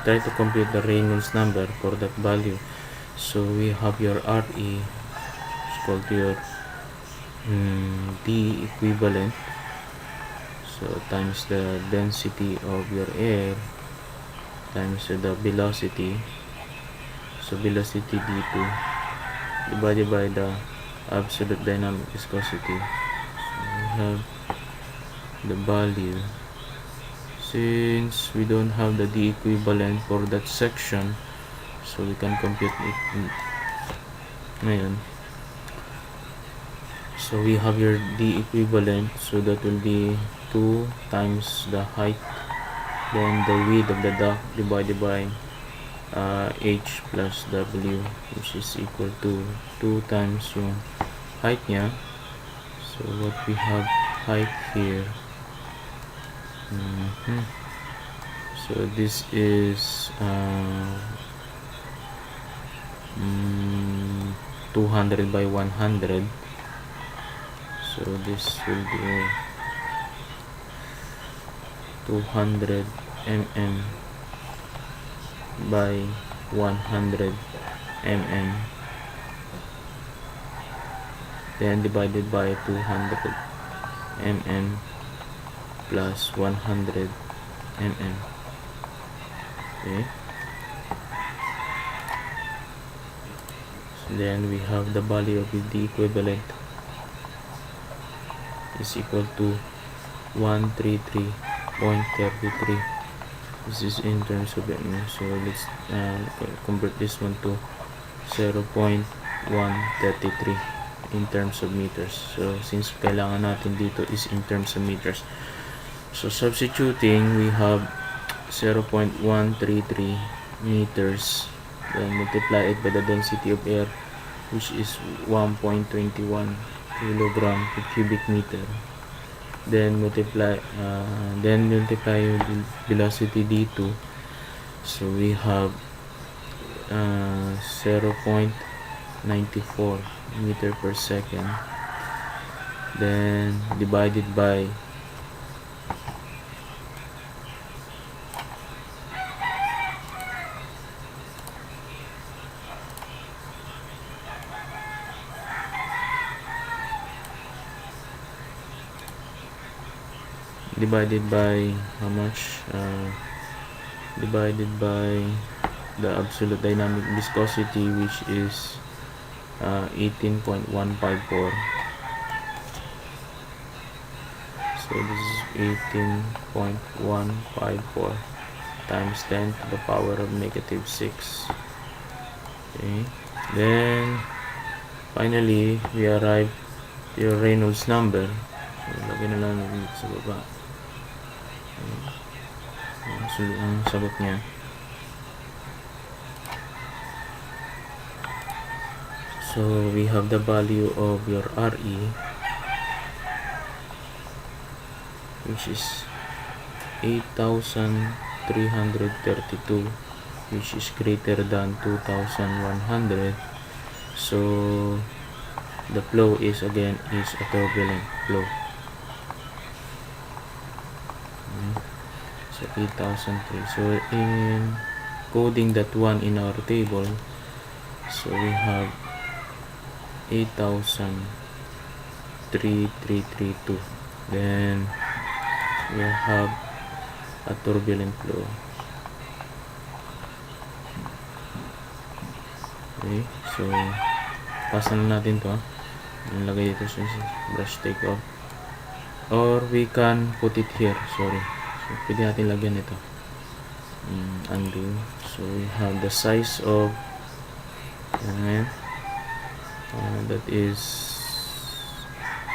try to compute the Reynolds number for that value. So we have your RE is equal to your D equivalent, so times the density of your air times the velocity, so velocity d2 divided by the absolute dynamic viscosity. So we have the value. Since we don't have the D equivalent for that section, so we can compute it ngayon. So we have your D equivalent, so that will be 2 times the height, then the width of the duct divided by H plus W, which is equal to 2 times yung height niya. So what we have height here, so this is 200 by 100, so this will be 200 mm by 100 mm, then divided by 200 mm plus 100 mm. Okay, so then we have the value of the equivalent is equal to 133.33. This is in terms of it. So let's convert this one to 0.133 in terms of meters. So since kailangan natin dito is in terms of meters, so substituting, we have 0.133 meters, then multiply it by the density of air, which is 1.21 kilogram per cubic meter, then multiply velocity d2, so we have 0.94 meter per second, then divided by how much, divided by the absolute dynamic viscosity, which is 18.154. so this is 18.154 times 10 to the power of -6. Okay, then finally we arrive to your Reynolds number. So lagyan na lang dito sa baba ang sagot niya. So we have the value of your RE, which is 8,332, which is greater than 2,100. So the flow is again a turbulent flow. So 8,003. So in coding that one in our table, so we have 8,332. Then we have a turbulent flow. Okay, so pasan na natin to. Nilagay dito sa brush take off, or we can put it here. Sorry, so pwede natin lagyan ito, undo. So we have the size of that is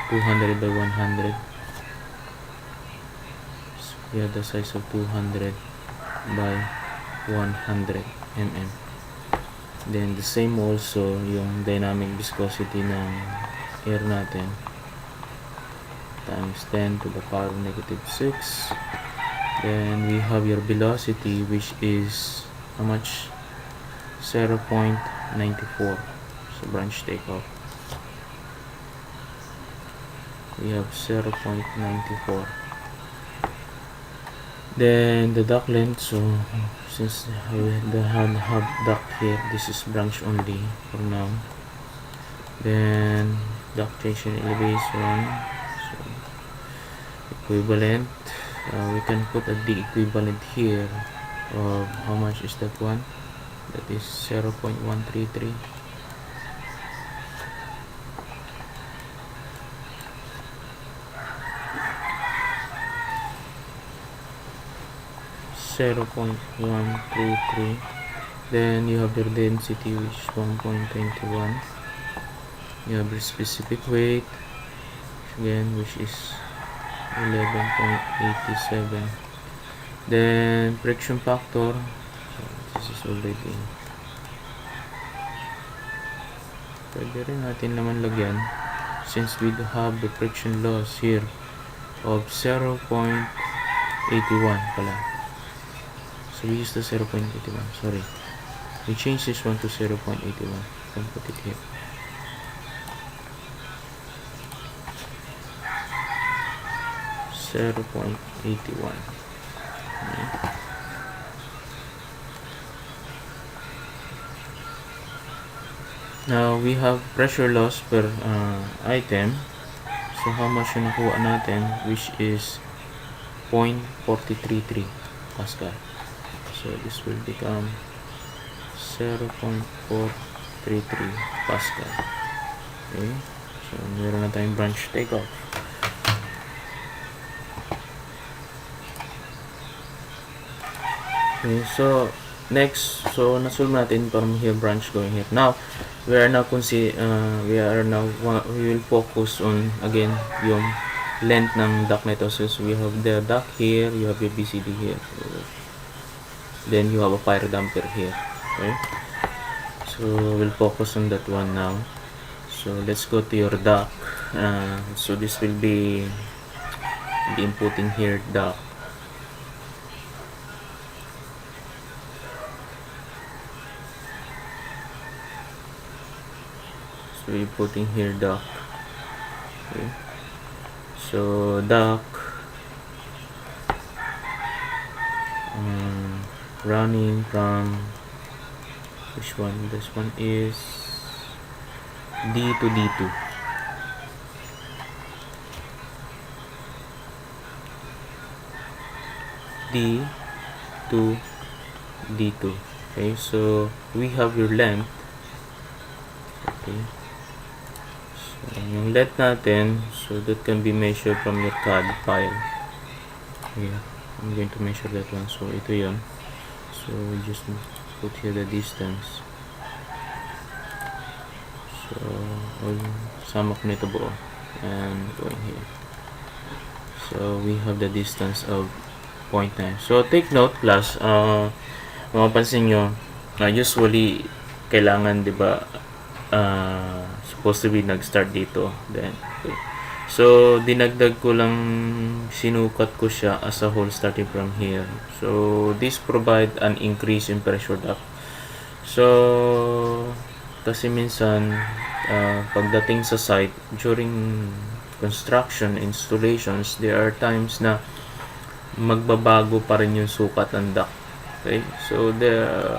200 by 100. So we have the size of 200 by 100 mm. Then the same also yung dynamic viscosity ng air natin, times 10 to the power of -6. Then we have your velocity, which is how much? 0.94. so branch takeoff, we have 0.94. Then the duct length, so since the have duct here, this is branch only for now. Then duct change in elevation, so equivalent, we can put the equivalent here of how much is that one, that is 0.133. Then you have your density, which is 1.21. You have your specific weight again, which is 11.87. Then friction factor, so this is already, pwede rin natin naman lagyan since we have the friction loss here of 0.81 pala. So we use the 0.81, sorry, we change this one to 0.81. Can put it here. .81. Okay. Now we have pressure loss per item. So how much yung nakuha natin, which is 0.433 Pascal. So this will become 0.433 Pascal. Okay, so meron na tayong branch takeoff. Okay, so next, so nasolve natin para here branch going here. Now we are now we will focus on again yung length ng duct nito. So we have the duct here, you have your BCD here, then you have a fire damper here. Okay, so we'll focus on that one now. So let's go to your duct. So this will be inputting here duct. So we're putting here duct. Okay, so duct running from which one? This one is D to D2. D to D2. Okay, so we have your length. Okay, so yung length natin, so that can be measured from your CAD file. Here, I'm going to measure that one. So ito yun. So we just put here the distance. So sama ko nito buo and going here. So we have the distance of 0.9. So take note class, mapapansin nyo, usually kailangan, di ba, supposed to be nag-start dito. Then okay. So dinagdag ko lang, sinukat ko siya as a whole starting from here. So this provide an increase in pressure duct. So kasi minsan pagdating sa site during construction installations, there are times na magbabago pa rin yung sukat ng duct. Okay, so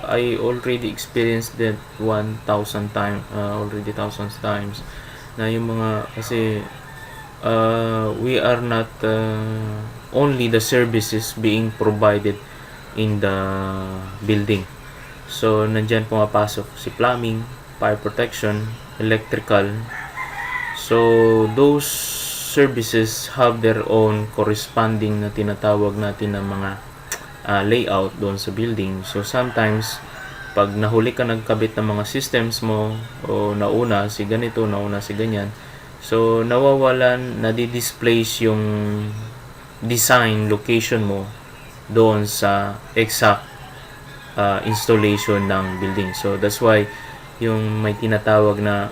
I already experienced that 1,000 times, already thousands times, na yung mga, kasi we are not only the services being provided in the building. So nandyan pumapasok si plumbing, fire protection, electrical. So those services have their own corresponding na tinatawag natin ng mga layout doon sa building. So sometimes pag nahuli ka nagkabit ng mga systems mo, o nauna si ganito, nauna si ganyan, so nawawalan, nadi-displace yung design location mo doon sa exact installation ng building. So that's why yung may tinatawag na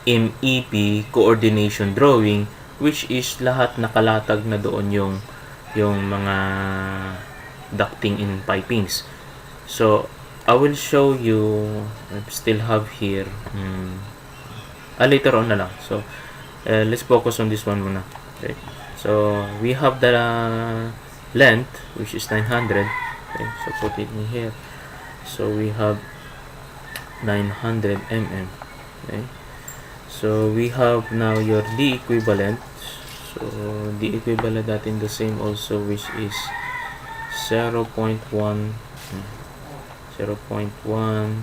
MEP, coordination drawing, which is lahat nakalatag na doon yung mga ducting and pipings. So I will show you, I still have here later on na lang. So let's focus on this one muna. Okay, so we have the length, which is 900. Okay, so put it in here. So we have 900 mm. Okay, so we have now your D equivalent. So D equivalent natin the same also, which is 0.1 0.133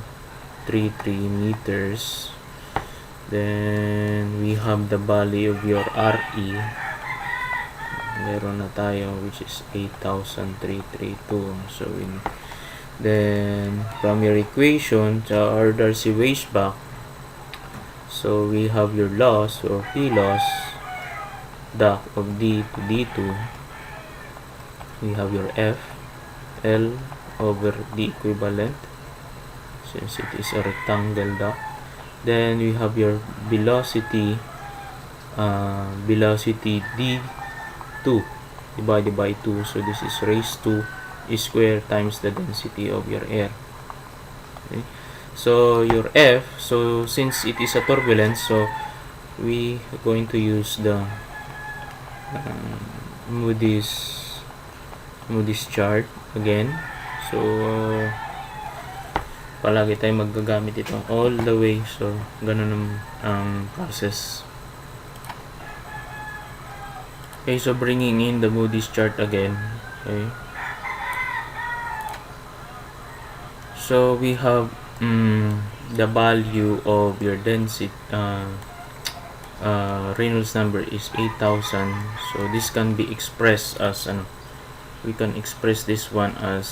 meters. Then we have the value of your RE. Meron na tayo, which is 8,332. So then from your equation to our Darcy Weisbach, so we have your loss or P loss DAC of D to D2. We have your F L over D equivalent, since it is a rectangle DAC. Then we have your velocity D2 divided by 2. So this is raised to E square times the density of your air. Okay. So your F, so since it is a turbulence, so we are going to use the Moody's chart again. So palagi tayo magagamit ito all the way. So ganun ang process. Okay, so bringing in the Moody's chart again. Okay, so we have the value of your density, Reynolds number is 8,000. So this can be expressed as we can express this one as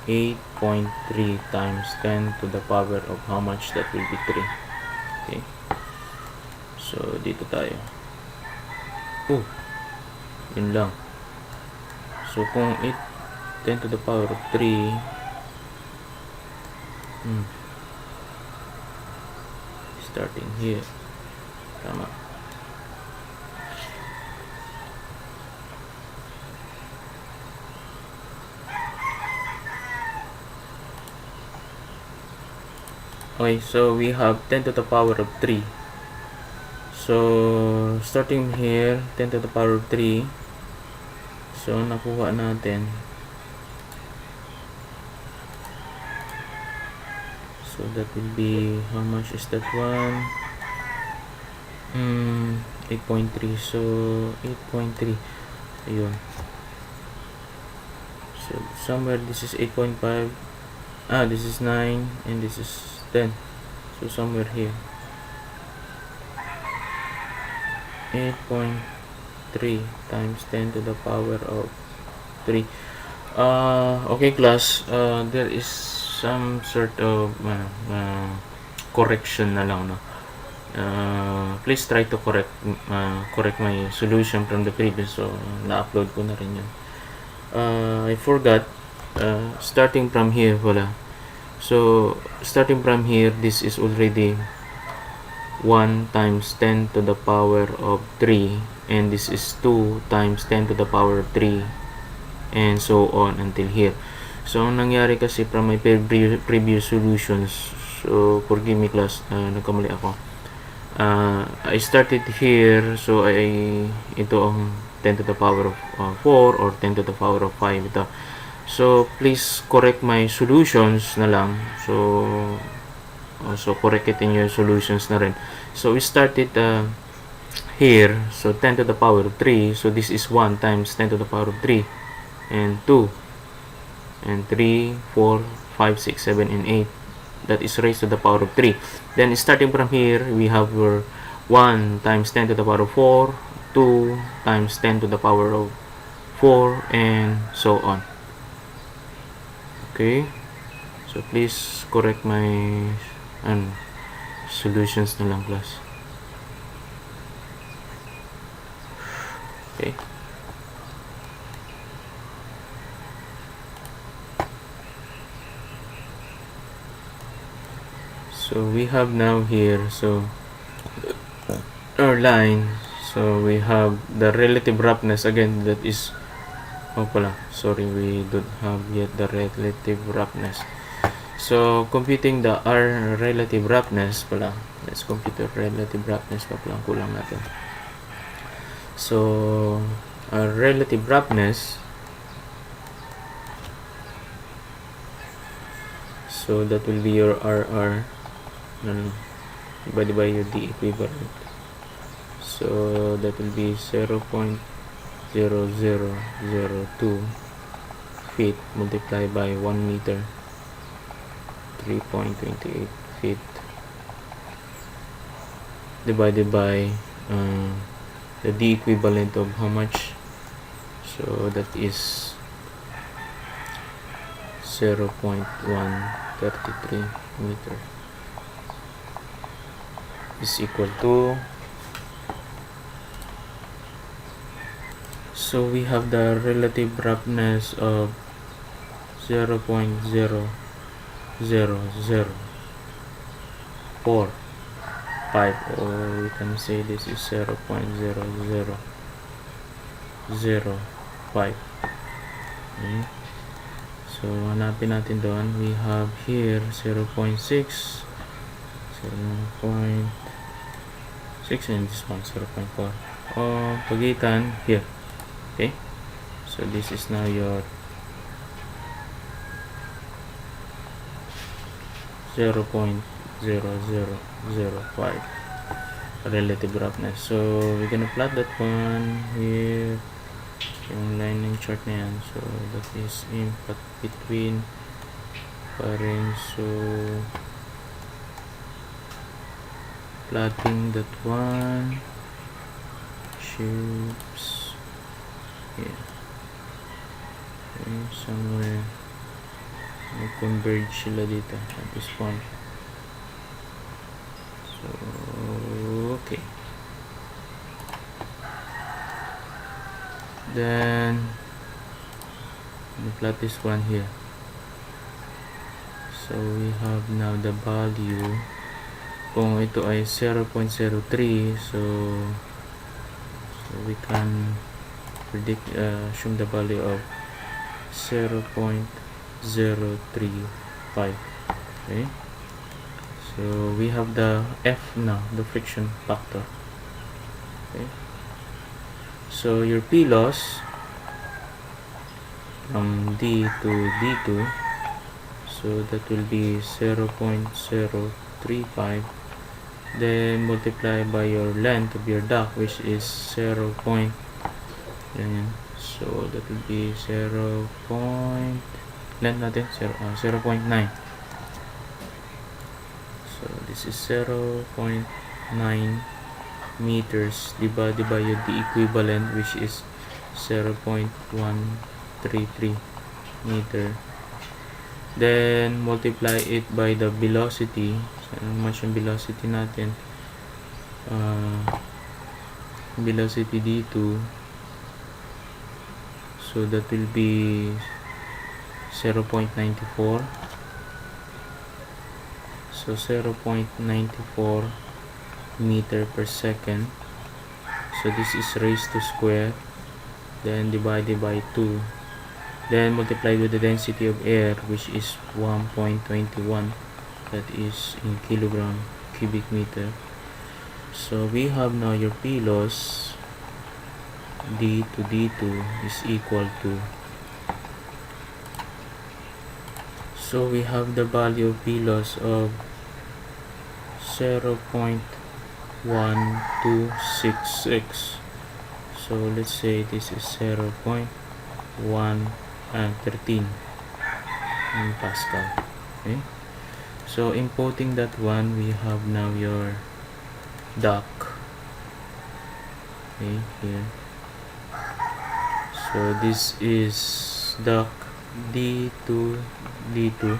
8.3 times 10 to the power of how much? That will be 3. Okay, so dito tayo. Yun lang. So kung 10 to the power of 3, starting here, tama. Okay, so we have 10 to the power of 3. So starting here, 10 to the power of 3. So nakuha natin. So that will be, how much is that one? 8.3. So 8.3. Ayun. So somewhere this is 8.5. This is 9 and this is 10. So somewhere here. 8.3 times 10 to the power of 3. Okay class, there is some sort of correction na lang, no? Please try to correct my solution from the previous. So na-upload ko na rin yun. I forgot, starting from here, wala. So starting from here, this is already 1 times 10 to the power of 3, and this is 2 times 10 to the power of 3, and so on until here. So ang nangyari kasi from my previous solutions, so forgive me class, nagkamali ako. I started here, so ito ang 10 to the power of 4 or 10 to the power of 5 ito. So please correct my solutions na lang. So correct it in your solutions na rin. So we started here, so 10 to the power of 3. So this is 1 times 10 to the power of 3, and 2, and 3, 4, 5, 6, 7, and 8. That is raised to the power of 3. Then starting from here, we have your 1 times 10 to the power of 4, 2 times 10 to the power of 4, and so on. Okay, so please correct my solutions na lang class. Okay, so we have now here, so our line, so we have the relative roughness again, that is, sorry, we don't have yet the relative roughness. So computing the R relative roughness pala, let's compute the relative roughness pa, kulang natin. So relative roughness, so that will be your RR divided by your D equivalent. So that will be 0.0002 feet multiplied by 1 meter, 3.28 feet, divided by the D equivalent of how much? So that is 0.133 meter is equal to, so we have the relative roughness of 0.00045, or we can say this is 0.0005. Okay. So hanapin natin doon, we have here 0.6, 0.6, and this one 0.4, pagitan here. Okay, so this is now your 0.0005 relative roughness. So we're gonna plot that one here, yung line ng chart na yan. So that is impact between pa rin. So plotting that one, shapes here, okay, somewhere may converge sila dito at this point. So okay, then we plot this one here. So we have now the value, kung ito ay 0.03, so we can predict, assume the value of 0.035. okay, so we have the F now, the friction factor. Okay, so your P loss from D to D2, so that will be 0.035, then multiply by your length of your duct, which is 0. So that will be 0. Length natin 0.9. So this is 0.9 meters divided by your D equivalent, which is 0.133 meter. Then multiply it by the velocity. So ano much yung velocity natin? Velocity D2, so that will be 0.94. so 0.94 meter per second. So this is raised to square, then divided by 2, then multiplied with the density of air, which is 1.21, that is in kilogram cubic meter. So we have now your P loss, D to D2 is equal to, so we have the value of P loss of 0.1266. So let's say this is 0.113 in Pascal. Okay, so inputting that one, we have now your duct. Okay, here. So this is duct D to D2.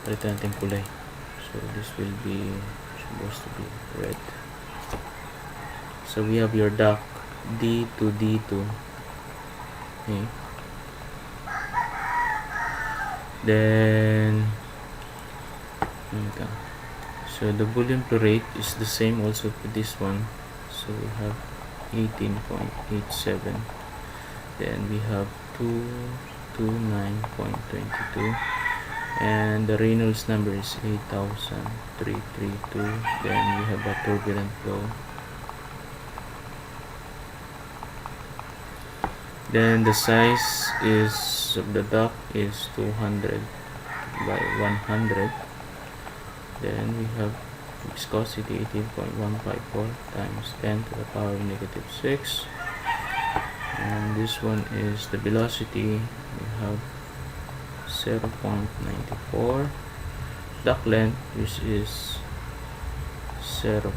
Palitan natin kulay. So this will be supposed to be red. So we have your duct D to D2. Okay. Then so the volume flow rate is the same also for this one. So we have 18.87. Then we have 229.22. and the Reynolds number is 8,332. Then we have a turbulent flow. Then the size is of the duct is 200 by 100. Then we have viscosity 18.154 times 10 to the power negative 6. And this one is the velocity. We have 0.94. Duct length, which is 0.9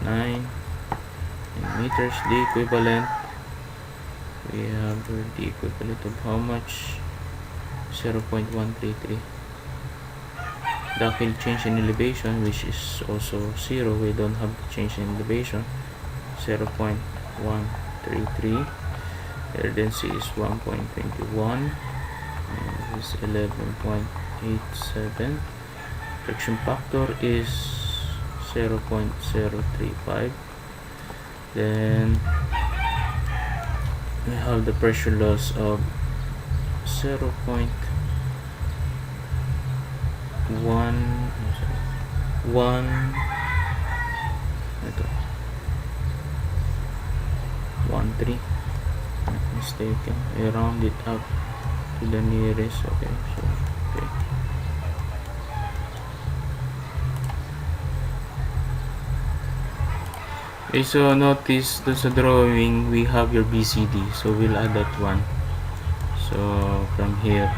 in meters. The equivalent, we have the equivalent of how much? 0.133. Duct will change in elevation, which is also 0. We don't have to change in elevation. 0.133. Air density is 1.21, and this is 11.87. Friction factor is 0.035. Then we have the pressure loss of 0.1 13 mistaken. I round it up to the nearest. Okay, so okay. Okay, so notice dun sa drawing we have your BCD, so we'll add that one. So from here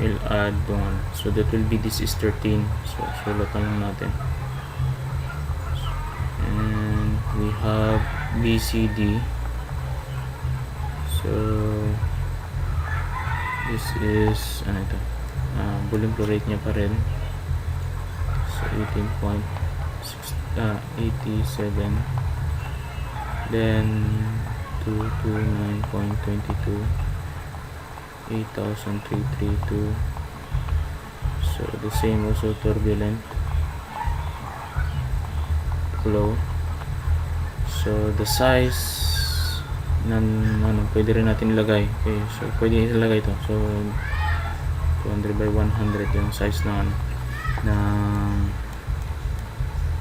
we'll add one, so that will be, this is 13, so sulatan lang natin. And we have BCD, so this is ano ito, volume flow rate nya pa rin, so 18.87, then 229.22, 8,332. So the same also turbulent flow. So the size pwede rin natin ilagay. Okay, so pwede ilagay ito. So 200 by 100 yung size ng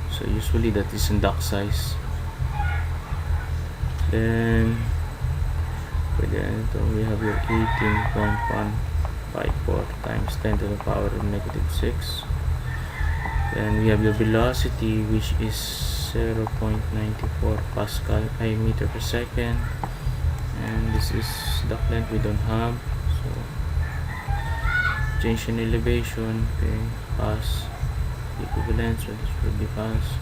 so usually that is in duct size. Then pwede ito, we have your 18.154 times 10 to the power of negative 6. Then we have your velocity, which is 0.94 Pascal meter per second, and this is duct length we don't have, so change in elevation, okay, pass equivalent, so this will be pass.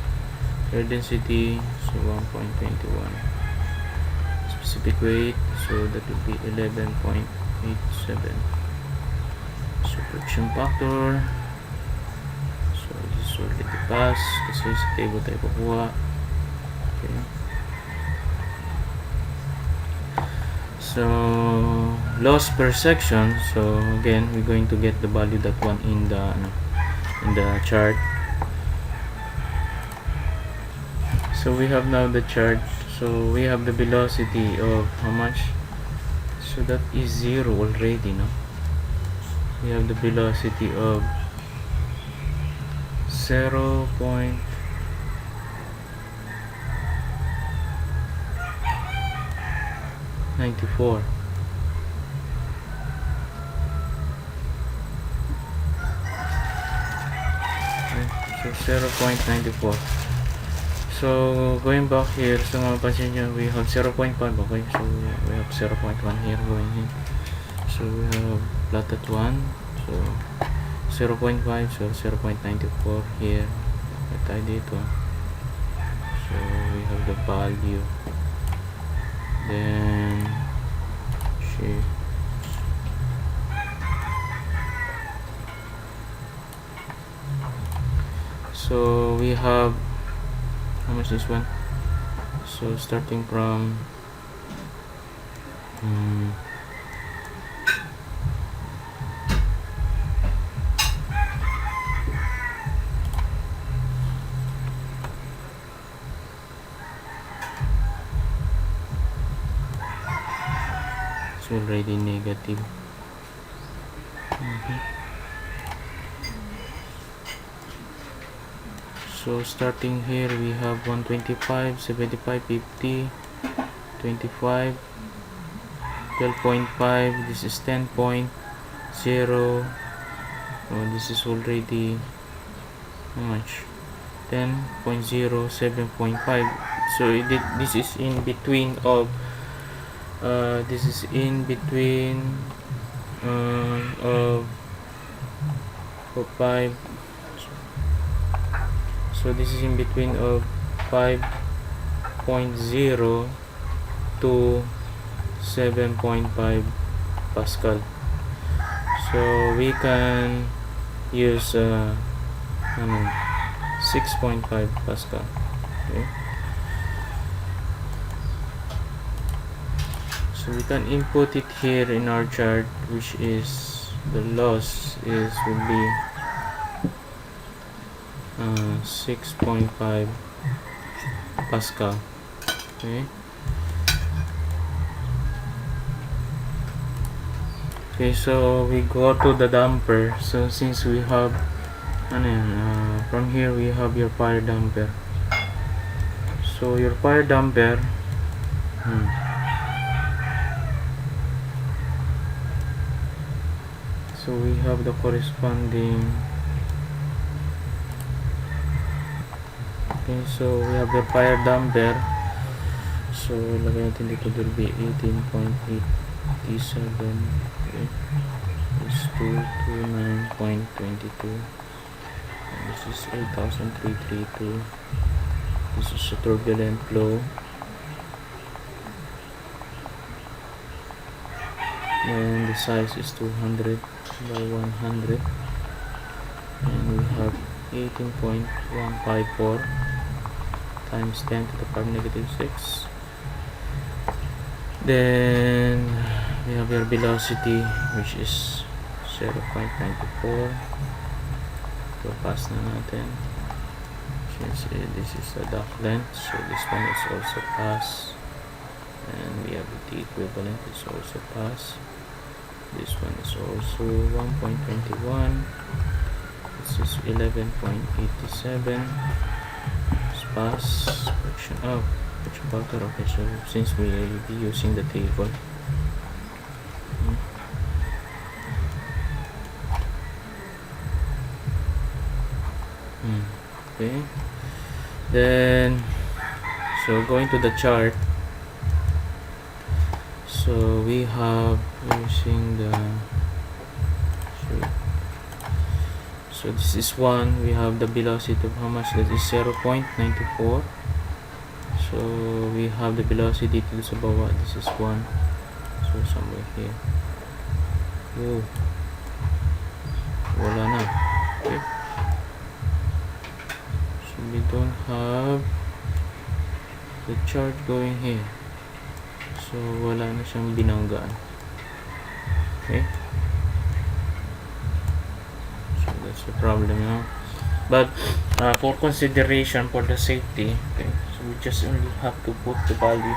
Air density, so 1.21. Specific weight, so that will be 11.87. So friction factor, so this is already pass kasi sa table tayo kukuha. Okay, so loss per section, so again we're going to get the value, that one in the chart. So we have now the chart. So we have the velocity of how much? So that is 0 already, no? We have the velocity of 0.94. So 0.94. So going back here, so mapapansin nyo, we have 0.5. Okay, so we have 0.1 here going in. So we have plotted 1, so 0.5, so 0.94 here. Okay, tayo dito. So we have the value. Then so we have how much this one? So starting from it's already negative. So starting here we have 125, 75, 50, 25, 12.5. This is 10.0. Oh, this is already how much? 10.0, 7.5. So this is in between of this is in between of 5. So this is in between of 5.0 to 7.5 Pascal. So we can use 6.5 Pascal. Okay. So we can input it here in our chart, which is the loss is will be 6.5 Pascal. Okay. Okay, so we go to the damper. So since we have from here we have your fire damper. So your fire damper so we have the corresponding. Okay, so we have the fire damper. So lagyan natin dito, will be 18.87. Okay, is 229.22. This is 8,332. This is a turbulent flow. And the size is 200 by 100, and we have 18.154 times 10 to the power negative 6. Then we have your velocity, which is 0.94. So pass na natin since this is the duct length, so this one is also pass, and we have the equivalent is also pass. This one is also 1.21. This is 11.87. Pass fraction of fraction factor. Okay, so since we will be using the table, okay, then so going to the chart. So we have using the so this is one. We have the velocity of how much, that is 0.94. So we have the velocity to sa baba. This is 1. So somewhere here. Oh, wala na. Okay. So we don't have the chart going here. So wala na siyang binanggaan. Okay, so that's the problem now. But for consideration for the safety, okay, so we just only have to put the value.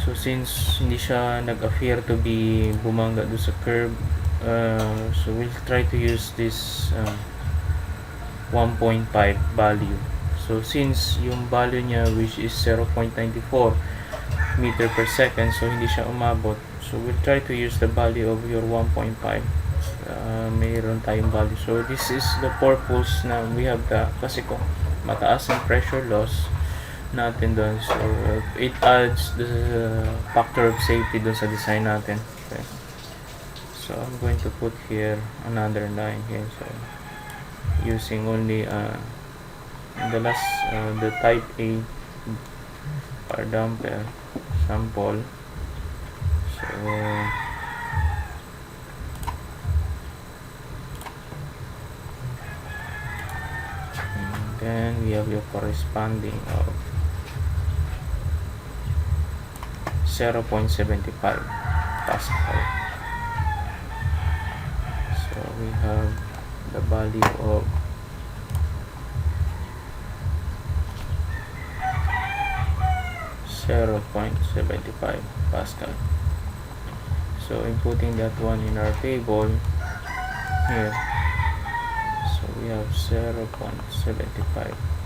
So since hindi siya nag-appear to be bumangga do sa curve, so we'll try to use this 1.5 value. So since yung value niya, which is 0.94 meter per second, so hindi siya umabot, so we'll try to use the value of your 1.5. Mayroon tayong value. So this is the purpose na we have the, kasi kung mataas ang pressure loss natin doon, so it adds the factor of safety doon sa design natin. Okay, so I'm going to put here another line here, so using only the last the type A fire damper sample. So and then we have your corresponding of 0.75 Pascal. So we have the value of 0.75 Pascal. So inputting that one in our table, here. So we have 0.75.